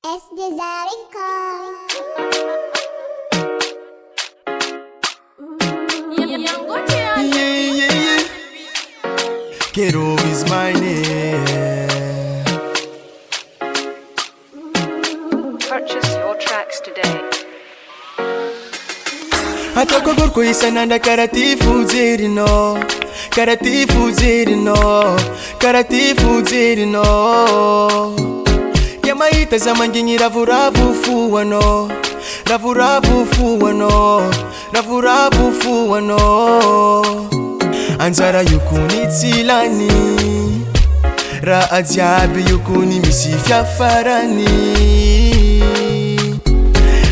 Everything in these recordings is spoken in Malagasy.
S2A. Yeah. Kero is my name. Purchase your tracks today. Atoko gorko isananda karatifu zerino. Karatifu zerino. Karatifu zerino. Yamaita zamanginyi ravu fuwano. Ravu fuwano. Ravu fuwano. Anzara yukuni tsilani. Ra ajabi yukuni misifya farani.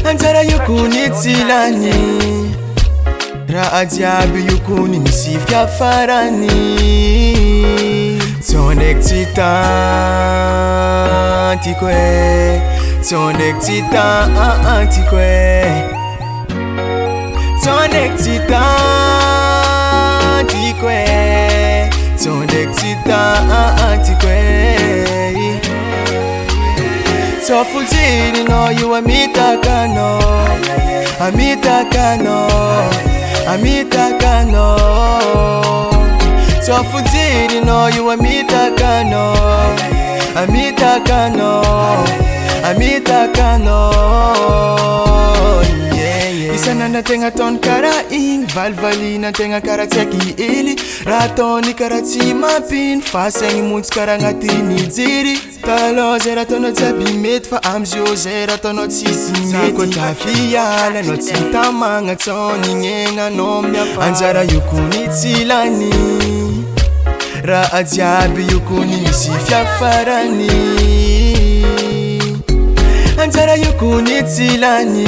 Anzara yukuni tsilani. Ra ajabi yukuni misifya farani. Tsondek titantikwe. Tsondek titantikwe. Tsondek titantikwe. Tsondek titantikwe. Sofuziri no you amitakano. Amitakano. Amitakano. Sofuziri no you amitakano. Amitakano. Amitakano. Isananda tenga ton kara ing valvalina tenga kara tsaki ili ratoni kara tsimapin fasengi muts kara ngatini jiri talo zera tono tsabi met fa amzio zera tono tsisi ko tafiala no tsitamanga tsoni ngena nomya anzara yukuni tsilani ra ajabi yukuni misifya farani anzara yukuni tsilani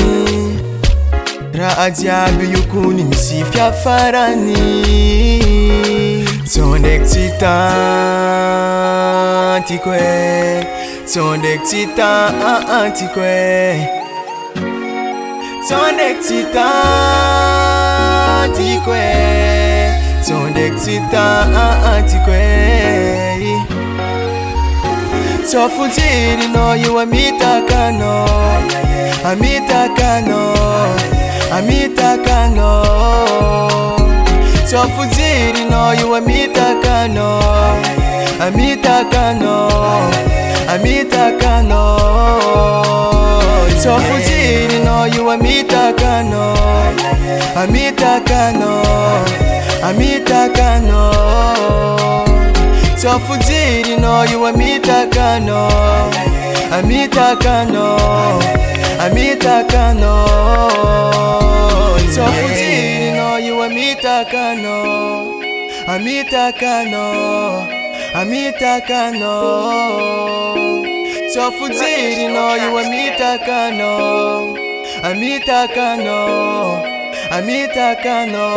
Ra ajabi yukuni misifya farani. Tsondek titantikwe. Tsondek titantikwe. Tsondek titantikwe. Tsondek titantikwe. Sofuziri no you amitakano. Amitakano. Amitakano. Sofuziri no you amitakano. Amitakano. Amitakano. Sofuziri no you amitakano. Amitakano. Amitakano. Sofuziri no you amitakano. Amitakano. Amitakano. Sofuziri no you amitakano. Amitakano. Amitakano. Sofuziri no you amitakano. Amitakano. Amitakano.